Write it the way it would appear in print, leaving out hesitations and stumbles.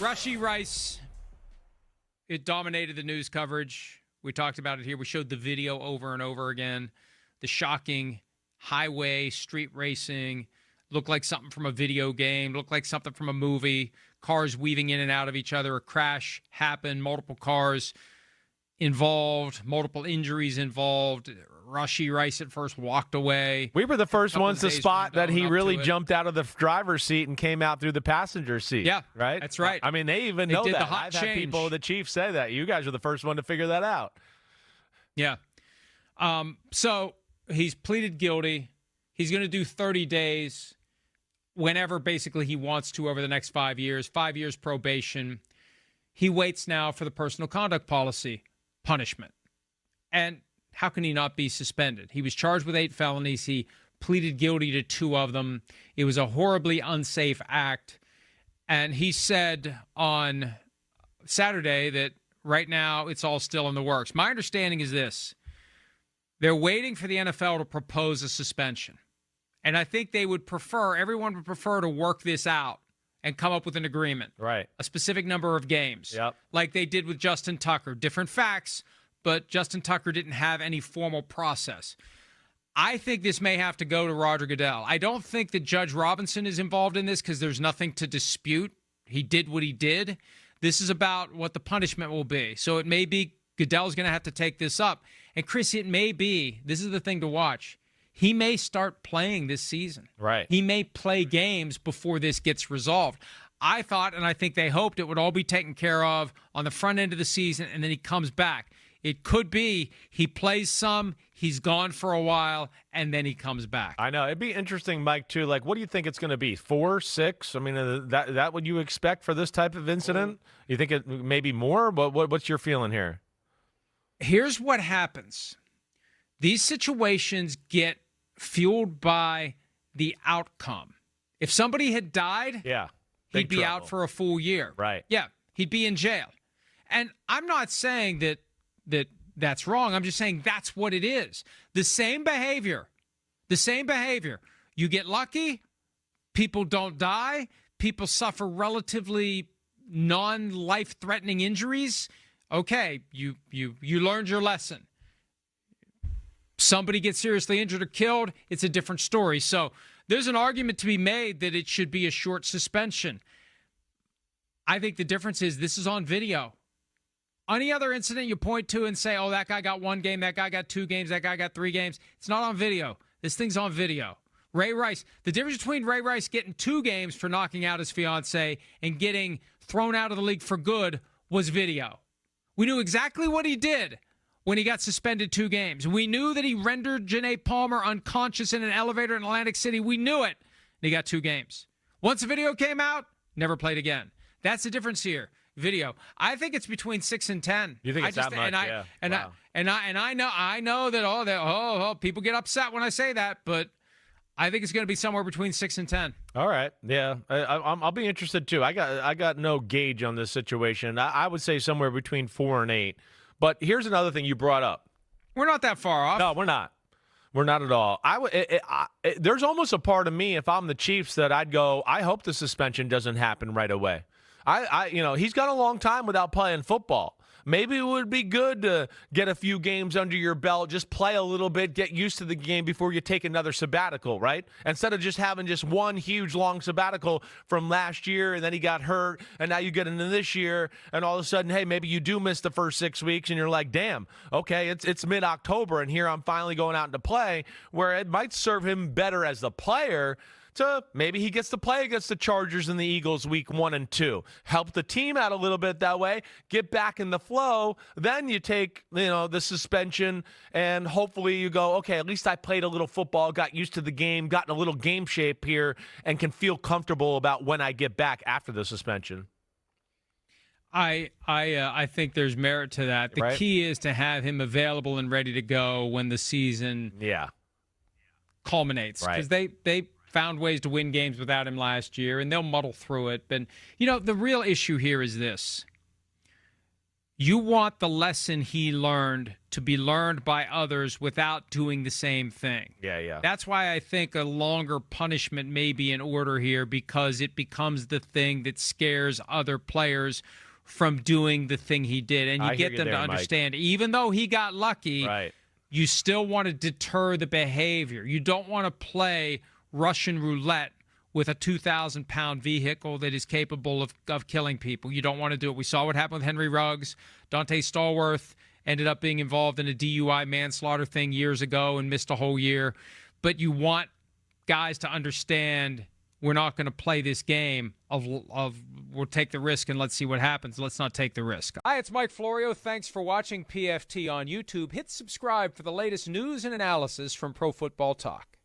Rashee Rice, it dominated the news coverage. We talked about it here. We showed the video over and over again. The shocking highway street racing looked like something from a video game, looked like something from a movie. Cars weaving in and out of each other. A crash happened, multiple cars involved, multiple injuries involved. Rashee Rice at first walked away. We were the first ones to spot that he really jumped out of the driver's seat and came out through the passenger seat. Yeah, right? That's right. I mean, they even know that. I've had people, the Chiefs, say that. You guys are the first one to figure that out. Yeah. So he's pleaded guilty. He's going to do 30 days whenever basically he wants to over the next 5 years, 5 years probation. He waits now for the personal conduct policy punishment. And how can he not be suspended? He was charged with 8 felonies. He pleaded guilty to 2 of them. It was a horribly unsafe act. And he said on Saturday that right now it's all still in the works. My understanding is this. They're waiting for the NFL to propose a suspension. And I think everyone would prefer to work this out and come up with an agreement. Right. A specific number of games. Yep. Like they did with Justin Tucker. Different facts, but Justin Tucker didn't have any formal process. I think this may have to go to Roger Goodell. I don't think that Judge Robinson is involved in this because there's nothing to dispute. He did what he did. This is about what the punishment will be. So it may be Goodell's going to have to take this up. And Chris, it may be, this is the thing to watch, he may start playing this season. Right. He may play games before this gets resolved. I thought, and I think they hoped, it would all be taken care of on the front end of the season, and then he comes back. It could be he plays some, he's gone for a while, and then he comes back. I know. It'd be interesting, Mike, too. Like, what do you think it's going to be? 4, 6? I mean, that what you expect for this type of incident? You think it may be more? What's your feeling here? Here's what happens. These situations get fueled by the outcome. If somebody had died, he'd be out for a full year. Right. Yeah, he'd be in jail. And I'm not saying that's wrong. I'm just saying that's what it is. The same behavior. You get lucky, people don't die, people suffer relatively non-life-threatening injuries. Okay, you learned your lesson. Somebody gets seriously injured or killed, it's a different story. So there's an argument to be made that it should be a short suspension. I think the difference is this is on video. Any other incident you point to and say, oh, that guy got 1 game, that guy got 2 games, that guy got 3 games, it's not on video. This thing's on video. Ray Rice, the difference between Ray Rice getting 2 games for knocking out his fiancée and getting thrown out of the league for good was video. We knew exactly what he did when he got suspended 2 games. We knew that he rendered Janae Palmer unconscious in an elevator in Atlantic City. We knew it. And he got 2 games. Once the video came out, never played again. That's the difference here. Video. I think it's between 6 and 10. You think it's that much? I know that people get upset when I say that, but I think it's going to be somewhere between 6 and 10. All right. Yeah. I'll be interested too. I got no gauge on this situation. I would say somewhere between 4 and 8. But here's another thing you brought up. We're not that far off. No, we're not. We're not at all. There's almost a part of me, if I'm the Chiefs, that I'd go, I hope the suspension doesn't happen right away. He's got a long time without playing football. Maybe it would be good to get a few games under your belt, just play a little bit, get used to the game before you take another sabbatical, right? Instead of just having just one huge long sabbatical from last year, and then he got hurt, and now you get into this year, and all of a sudden, hey, maybe you do miss the first 6 weeks, and you're like, damn, okay, it's mid-October, and here I'm finally going out into play, where it might serve him better as the player to maybe he gets to play against the Chargers and the Eagles week 1 and 2. Help the team out a little bit that way, get back in the flow. Then you take, the suspension, and hopefully you go, okay, at least I played a little football, got used to the game, got in a little game shape here, and can feel comfortable about when I get back after the suspension. I think there's merit to that. The key is to have him available and ready to go when the season culminates. Because they found ways to win games without him last year, and they'll muddle through it. But, the real issue here is this. You want the lesson he learned to be learned by others without doing the same thing. Yeah. That's why I think a longer punishment may be in order here, because it becomes the thing that scares other players from doing the thing he did. And you get them to understand, even though he got lucky, right, you still want to deter the behavior. You don't want to play Russian roulette with a 2,000-pound vehicle that is capable of killing people. You don't want to do it. We saw what happened with Henry Ruggs. Dante Stallworth ended up being involved in a DUI manslaughter thing years ago and missed a whole year. But you want guys to understand, we're not going to play this game of we'll take the risk and let's see what happens. Let's not take the risk. Hi, it's Mike Florio. Thanks for watching PFT on YouTube. Hit subscribe for the latest news and analysis from Pro Football Talk.